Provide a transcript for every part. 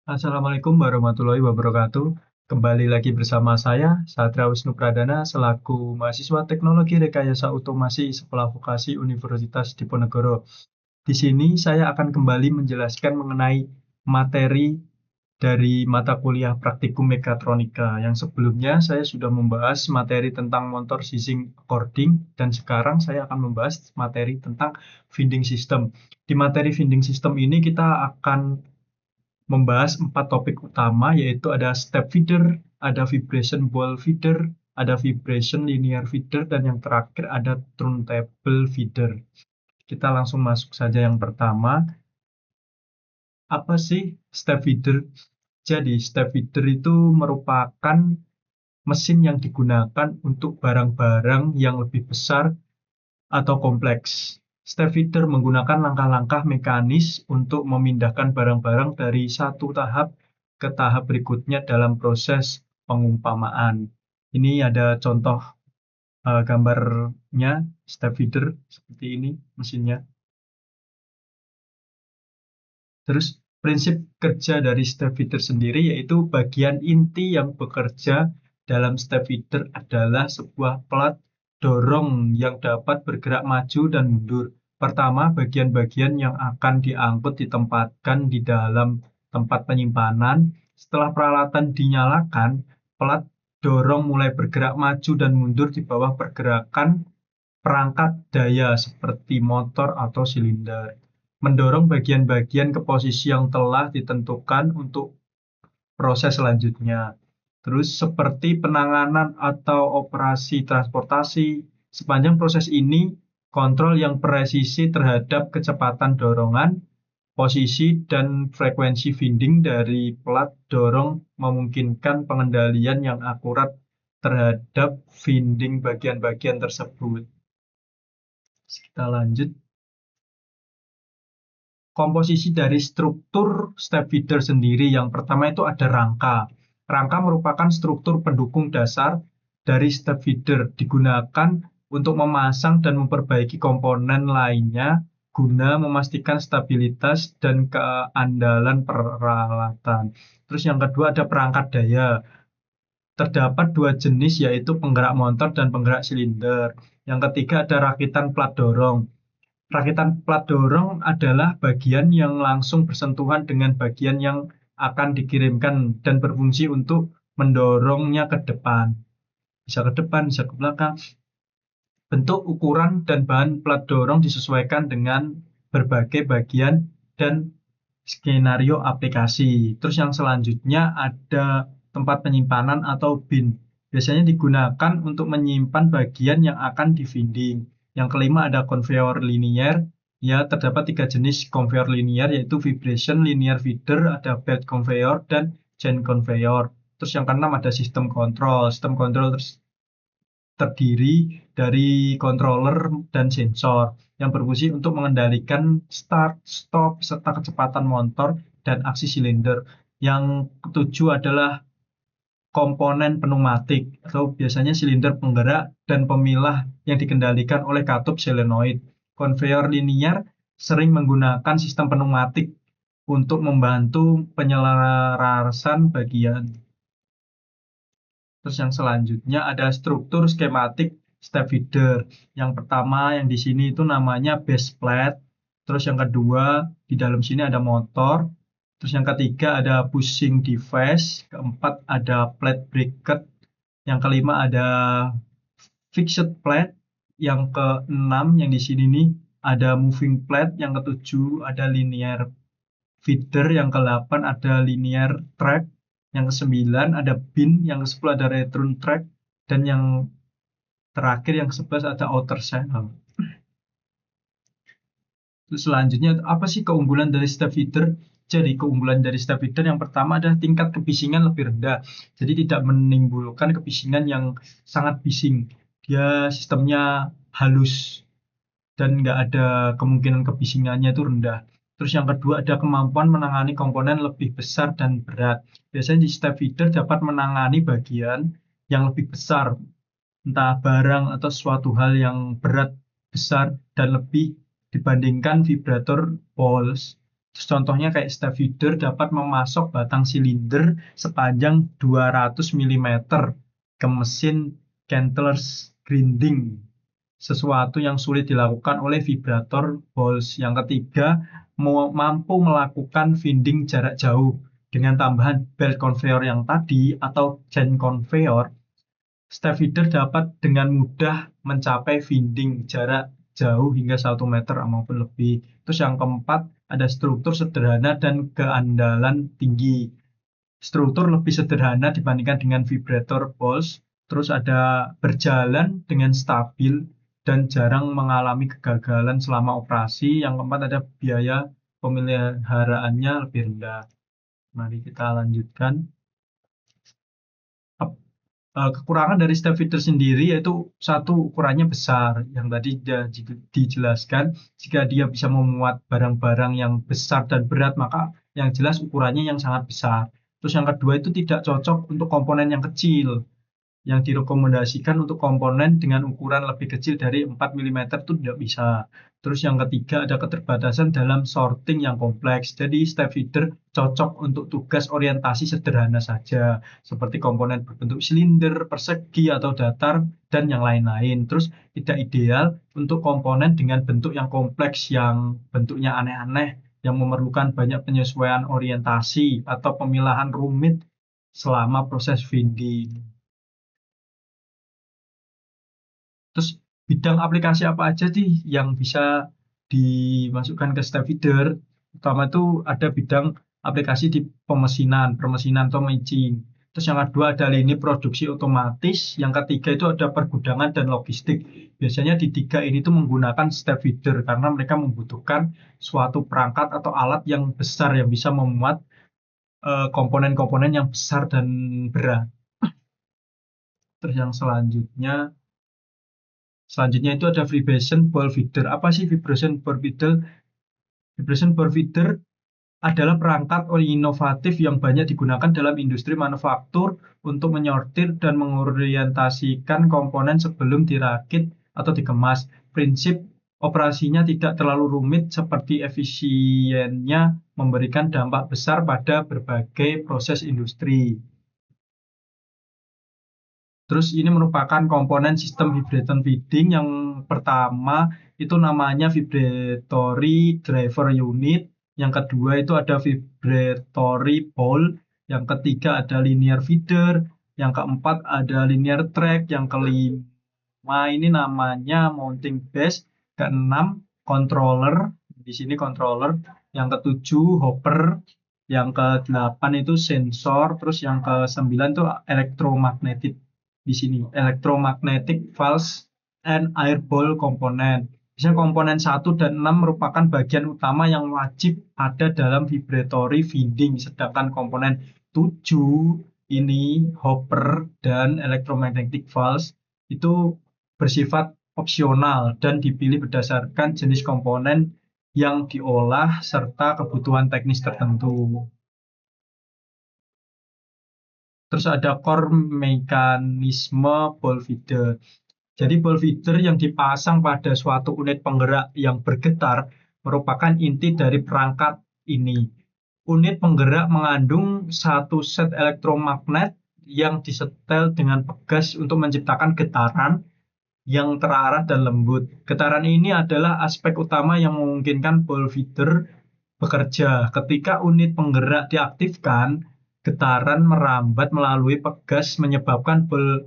Assalamualaikum warahmatullahi wabarakatuh. Kembali lagi bersama saya, Satria Wisnu Pradana, selaku mahasiswa Teknologi Rekayasa Otomasi Sekolah Vokasi Universitas Diponegoro. Di sini saya akan kembali menjelaskan mengenai materi dari mata kuliah Praktikum Mekatronika. Yang sebelumnya saya sudah membahas materi tentang motor seizing according, dan sekarang saya akan membahas materi tentang feeding system. Di materi feeding system ini kita akan membahas 4 topik utama, yaitu ada step feeder, ada vibration ball feeder, ada vibration linear feeder, dan yang terakhir ada turntable feeder. Kita langsung masuk saja yang pertama. Apa sih step feeder? Jadi step feeder itu merupakan mesin yang digunakan untuk barang-barang yang lebih besar atau kompleks. Step feeder menggunakan langkah-langkah mekanis untuk memindahkan barang-barang dari satu tahap ke tahap berikutnya dalam proses pengumpamaan. Ini ada contoh gambarnya step feeder seperti ini mesinnya. Terus prinsip kerja dari step feeder sendiri yaitu bagian inti yang bekerja dalam step feeder adalah sebuah plat dorong yang dapat bergerak maju dan mundur. Pertama, bagian-bagian yang akan diangkut ditempatkan di dalam tempat penyimpanan. Setelah peralatan dinyalakan, plat dorong mulai bergerak maju dan mundur di bawah pergerakan perangkat daya seperti motor atau silinder, mendorong bagian-bagian ke posisi yang telah ditentukan untuk proses selanjutnya. Terus seperti penanganan atau operasi transportasi, sepanjang proses ini kontrol yang presisi terhadap kecepatan dorongan, posisi dan frekuensi feeding dari plat dorong memungkinkan pengendalian yang akurat terhadap feeding bagian-bagian tersebut. Kita lanjut. Komposisi dari struktur step feeder sendiri, yang pertama itu ada rangka. Rangka merupakan struktur pendukung dasar dari step feeder, digunakan untuk memasang dan memperbaiki komponen lainnya guna memastikan stabilitas dan keandalan peralatan. Terus yang kedua ada perangkat daya. Terdapat dua jenis, yaitu penggerak motor dan penggerak silinder. Yang ketiga ada rakitan plat dorong. Rakitan plat dorong adalah bagian yang langsung bersentuhan dengan bagian yang akan dikirimkan dan berfungsi untuk mendorongnya ke depan. Bisa ke depan, bisa ke belakang. Bentuk, ukuran, dan bahan plat dorong disesuaikan dengan berbagai bagian dan skenario aplikasi. Terus yang selanjutnya ada tempat penyimpanan atau bin. Biasanya digunakan untuk menyimpan bagian yang akan di-feeding. Yang kelima ada conveyor linear. Ya, terdapat 3 jenis conveyor linear, yaitu vibration linear feeder, ada belt conveyor, dan chain conveyor. Terus yang keenam ada sistem kontrol. Sistem kontrol terdiri dari controller dan sensor yang berfungsi untuk mengendalikan start, stop, serta kecepatan motor dan aksi silinder. Yang ketujuh adalah komponen pneumatik atau biasanya silinder penggerak dan pemilah yang dikendalikan oleh katup solenoid. Conveyor linear sering menggunakan sistem pneumatik untuk membantu penyelarasan bagian. Terus yang selanjutnya ada struktur skematik step feeder. Yang pertama yang di sini itu namanya base plate. Terus yang kedua di dalam sini ada motor. Terus yang ketiga ada pushing device. Keempat ada plate bracket. Yang kelima ada fixed plate. Yang keenam yang di sini nih ada moving plate. Yang ketujuh ada linear feeder. Yang ke-8 ada linear track. Yang ke-9 ada bin. Yang ke-10 ada return track. Dan yang terakhir yang ke-11 ada outer channel. Terus selanjutnya apa sih keunggulan dari step feeder? Jadi keunggulan dari step feeder yang pertama adalah tingkat kebisingan lebih rendah. Jadi tidak menimbulkan kebisingan yang sangat bising. Dia sistemnya halus dan nggak ada kemungkinan kebisingannya itu rendah. Terus yang kedua ada kemampuan menangani komponen lebih besar dan berat. Biasanya di step feeder dapat menangani bagian yang lebih besar, entah barang atau suatu hal yang berat, besar, dan lebih dibandingkan vibrator balls. Contohnya kayak step feeder dapat memasok batang silinder sepanjang 200 mm ke mesin Candler's grinding, sesuatu yang sulit dilakukan oleh vibrator Bowles. Yang ketiga, mampu melakukan winding jarak jauh. Dengan tambahan belt conveyor yang tadi atau chain conveyor, step feeder dapat dengan mudah mencapai winding jarak jauh hingga 1 meter maupun lebih. Terus yang keempat, ada struktur sederhana dan keandalan tinggi. Struktur lebih sederhana dibandingkan dengan vibrator Bowles. Terus ada berjalan dengan stabil dan jarang mengalami kegagalan selama operasi. Yang keempat, ada biaya pemeliharaannya lebih rendah. Mari kita lanjutkan. Kekurangan dari step feeder sendiri yaitu satu, ukurannya besar. Yang tadi dijelaskan, jika dia bisa memuat barang-barang yang besar dan berat, maka yang jelas ukurannya yang sangat besar. Terus yang kedua, itu tidak cocok untuk komponen yang kecil. Yang direkomendasikan untuk komponen dengan ukuran lebih kecil dari 4 mm itu tidak bisa. Terus yang ketiga, ada keterbatasan dalam sorting yang kompleks. Jadi step feeder cocok untuk tugas orientasi sederhana saja, seperti komponen berbentuk silinder, persegi, atau datar, dan yang lain-lain. Terus tidak ideal untuk komponen dengan bentuk yang kompleks, yang bentuknya aneh-aneh, yang memerlukan banyak penyesuaian orientasi atau pemilahan rumit selama proses winding. Terus bidang aplikasi apa aja sih yang bisa dimasukkan ke step feeder? Pertama itu ada bidang aplikasi di permesinan atau matching. Terus yang kedua ada lini produksi otomatis. Yang ketiga itu ada pergudangan dan logistik. Biasanya di tiga ini tuh menggunakan step feeder karena mereka membutuhkan suatu perangkat atau alat yang besar yang bisa memuat komponen-komponen yang besar dan berat. Terus yang selanjutnya itu ada vibration ball feeder. Apa sih vibration ball feeder? Vibration ball feeder adalah perangkat inovatif yang banyak digunakan dalam industri manufaktur untuk menyortir dan mengorientasikan komponen sebelum dirakit atau dikemas. Prinsip operasinya tidak terlalu rumit, seperti efisiennya memberikan dampak besar pada berbagai proses industri. Terus ini merupakan komponen sistem vibrator feeding. Yang pertama itu namanya vibratory driver unit. Yang kedua itu ada vibratory bowl. Yang ketiga ada linear feeder. Yang keempat ada linear track. Yang kelima ini namanya mounting base. Keenam controller. Di sini controller. Yang ketujuh hopper. Yang kedelapan itu sensor. Terus yang kesembilan itu electromagnetic. Di sini electromagnetic valves and air ball component. Misalnya komponen 1 dan 6 merupakan bagian utama yang wajib ada dalam vibratory feeding, sedangkan komponen 7 ini hopper dan electromagnetic valves itu bersifat opsional dan dipilih berdasarkan jenis komponen yang diolah serta kebutuhan teknis tertentu. Terus ada core mekanisme ball feeder. Jadi ball feeder yang dipasang pada suatu unit penggerak yang bergetar merupakan inti dari perangkat ini. Unit penggerak mengandung satu set elektromagnet yang disetel dengan pegas untuk menciptakan getaran yang terarah dan lembut. Getaran ini adalah aspek utama yang memungkinkan ball feeder bekerja. Ketika unit penggerak diaktifkan, getaran merambat melalui pegas menyebabkan ball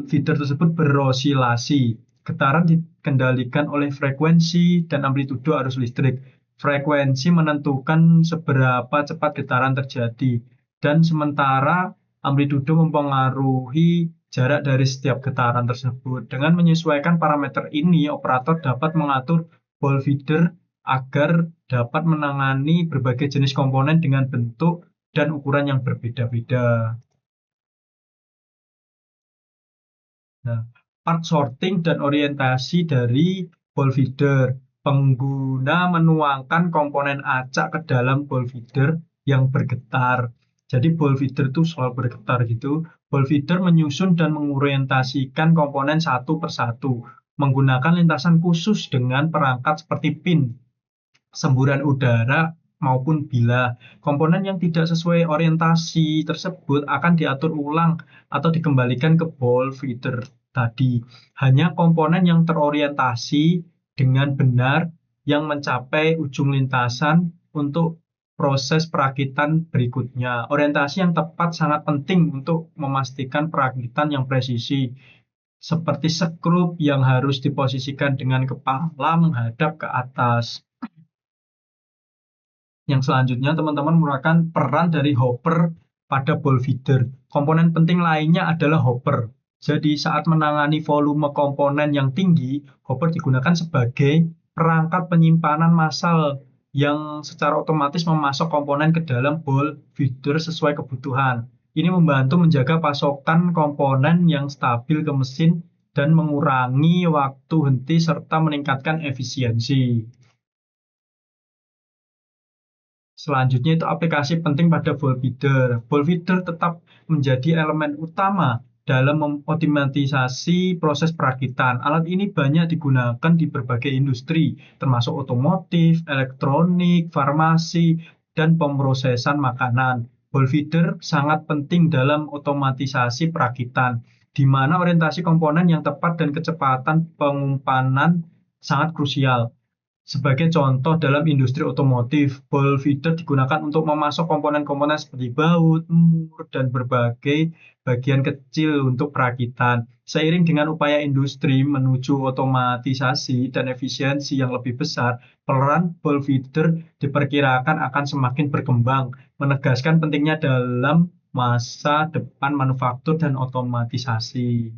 feeder tersebut berosilasi. Getaran dikendalikan oleh frekuensi dan amplitudo arus listrik. Frekuensi menentukan seberapa cepat getaran terjadi, dan sementara amplitudo mempengaruhi jarak dari setiap getaran tersebut. Dengan menyesuaikan parameter ini, operator dapat mengatur ball feeder agar dapat menangani berbagai jenis komponen dengan bentuk dan ukuran yang berbeda-beda. Nah, part sorting dan orientasi dari ball feeder. Pengguna menuangkan komponen acak ke dalam ball feeder yang bergetar. Jadi ball feeder itu selalu bergetar gitu. Ball feeder menyusun dan mengorientasikan komponen satu persatu menggunakan lintasan khusus dengan perangkat seperti pin. semburan udara maupun bilah. Komponen yang tidak sesuai orientasi tersebut akan diatur ulang atau dikembalikan ke ball feeder tadi. Hanya komponen yang terorientasi dengan benar yang mencapai ujung lintasan untuk proses perakitan berikutnya. Orientasi yang tepat sangat penting untuk memastikan perakitan yang presisi, seperti skrup yang harus diposisikan dengan kepala menghadap ke atas. Yang selanjutnya, teman-teman merupakan peran dari hopper pada ball feeder. Komponen penting lainnya adalah hopper. Jadi saat menangani volume komponen yang tinggi, hopper digunakan sebagai perangkat penyimpanan massal yang secara otomatis memasok komponen ke dalam ball feeder sesuai kebutuhan. Ini membantu menjaga pasokan komponen yang stabil ke mesin dan mengurangi waktu henti serta meningkatkan efisiensi. Selanjutnya itu aplikasi penting pada ball feeder. Ball feeder tetap menjadi elemen utama dalam otomatisasi proses perakitan. Alat ini banyak digunakan di berbagai industri, termasuk otomotif, elektronik, farmasi, dan pemrosesan makanan. Ball feeder sangat penting dalam otomatisasi perakitan, di mana orientasi komponen yang tepat dan kecepatan pengumpanan sangat krusial. Sebagai contoh, dalam industri otomotif, ball feeder digunakan untuk memasok komponen-komponen seperti baut, mur, dan berbagai bagian kecil untuk perakitan. Seiring dengan upaya industri menuju otomatisasi dan efisiensi yang lebih besar, peran ball feeder diperkirakan akan semakin berkembang, menegaskan pentingnya dalam masa depan manufaktur dan otomatisasi.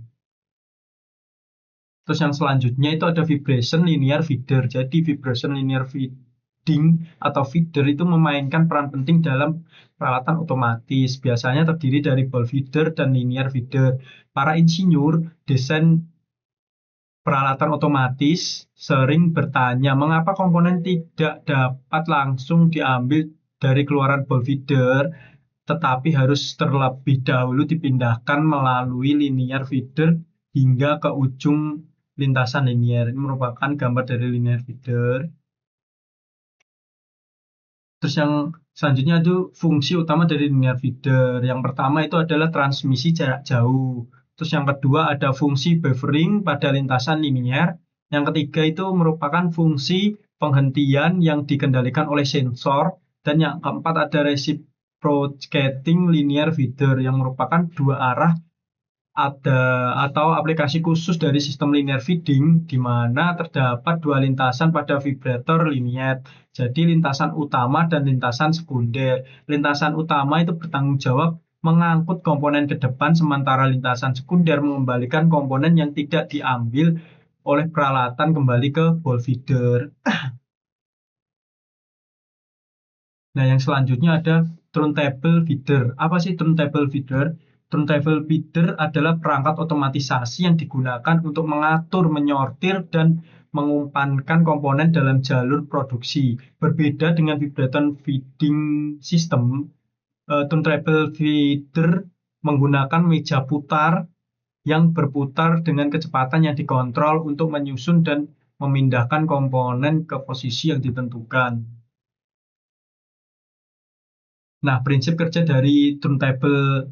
Terus yang selanjutnya itu ada vibration linear feeder. Jadi vibration linear feeding atau feeder itu memainkan peran penting dalam peralatan otomatis. Biasanya terdiri dari ball feeder dan linear feeder. Para insinyur desain peralatan otomatis sering bertanya mengapa komponen tidak dapat langsung diambil dari keluaran ball feeder, tetapi harus terlebih dahulu dipindahkan melalui linear feeder hingga ke ujung lintasan linear. Ini merupakan gambar dari linear feeder. Terus yang selanjutnya itu fungsi utama dari linear feeder. Yang pertama itu adalah transmisi jarak jauh. Terus yang kedua ada fungsi buffering pada lintasan linear. Yang ketiga itu merupakan fungsi penghentian yang dikendalikan oleh sensor. Dan yang keempat ada reciprocating linear feeder yang merupakan dua arah atau aplikasi khusus dari sistem linear feeding di mana terdapat dua lintasan pada vibrator linear. Jadi lintasan utama dan lintasan sekunder. Lintasan utama itu bertanggung jawab mengangkut komponen ke depan, sementara lintasan sekunder mengembalikan komponen yang tidak diambil oleh peralatan kembali ke ball feeder. Nah, yang selanjutnya ada turntable feeder. Apa sih turntable feeder? Turntable feeder adalah perangkat otomatisasi yang digunakan untuk mengatur, menyortir, dan mengumpankan komponen dalam jalur produksi. Berbeda dengan vibrator feeding system, turntable feeder menggunakan meja putar yang berputar dengan kecepatan yang dikontrol untuk menyusun dan memindahkan komponen ke posisi yang ditentukan. Nah, prinsip kerja dari turntable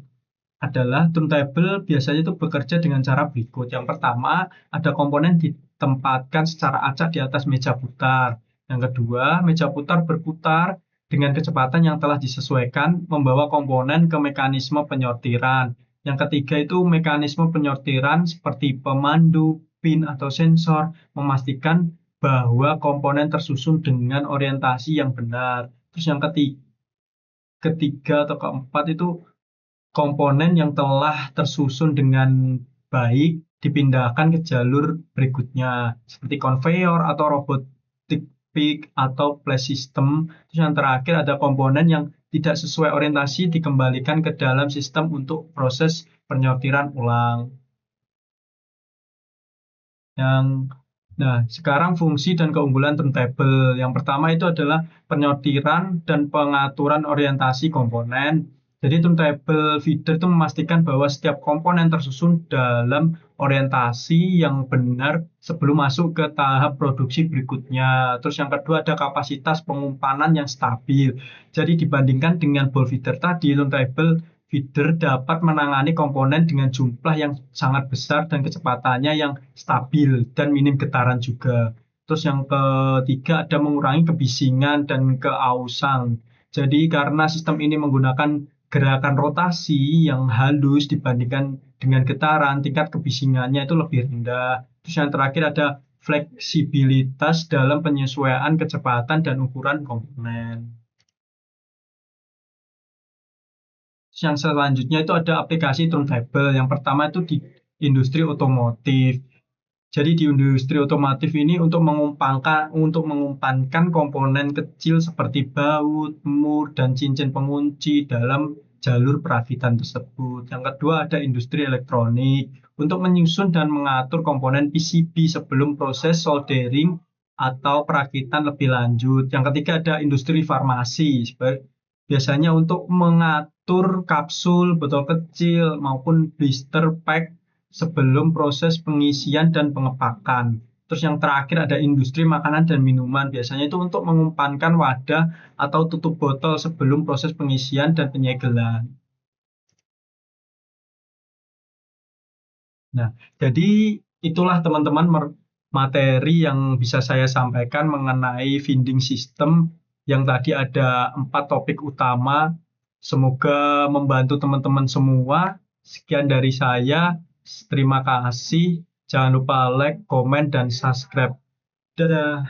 adalah turntable biasanya itu bekerja dengan cara berikut. Yang pertama, ada komponen ditempatkan secara acak di atas meja putar. Yang kedua, meja putar berputar dengan kecepatan yang telah disesuaikan, membawa komponen ke mekanisme penyortiran. Yang ketiga itu mekanisme penyortiran seperti pemandu, pin atau sensor, memastikan bahwa komponen tersusun dengan orientasi yang benar. Terus yang ketiga atau keempat itu komponen yang telah tersusun dengan baik dipindahkan ke jalur berikutnya seperti konveyor atau robotic pick atau flash system. Terus yang terakhir ada komponen yang tidak sesuai orientasi dikembalikan ke dalam sistem untuk proses penyortiran ulang. Nah, sekarang fungsi dan keunggulan turntable. Yang pertama itu adalah penyortiran dan pengaturan orientasi komponen. Jadi turntable feeder itu memastikan bahwa setiap komponen tersusun dalam orientasi yang benar sebelum masuk ke tahap produksi berikutnya. Terus yang kedua ada kapasitas pengumpanan yang stabil. Jadi dibandingkan dengan ball feeder tadi, turntable feeder dapat menangani komponen dengan jumlah yang sangat besar dan kecepatannya yang stabil dan minim getaran juga. Terus yang ketiga ada mengurangi kebisingan dan keausan. Jadi karena sistem ini menggunakan gerakan rotasi yang halus dibandingkan dengan getaran, tingkat kebisingannya itu lebih rendah. Terus yang terakhir ada fleksibilitas dalam penyesuaian kecepatan dan ukuran komponen. Yang selanjutnya itu ada aplikasi turntable. Yang pertama itu di industri otomotif. Jadi di industri otomotif ini untuk mengumpankan komponen kecil seperti baut, mur, dan cincin pengunci dalam jalur perakitan tersebut. Yang kedua ada industri elektronik untuk menyusun dan mengatur komponen PCB sebelum proses soldering atau perakitan lebih lanjut. Yang ketiga ada industri farmasi, biasanya untuk mengatur kapsul, botol kecil, maupun blister pack sebelum proses pengisian dan pengepakan. Terus yang terakhir ada industri makanan dan minuman. Biasanya itu untuk mengumpankan wadah atau tutup botol sebelum proses pengisian dan penyegelan. Nah, jadi itulah teman-teman materi yang bisa saya sampaikan mengenai feeding system yang tadi ada 4 topik utama. Semoga membantu teman-teman semua. Sekian dari saya. Terima kasih. Jangan lupa like, komen, dan subscribe. Dadah.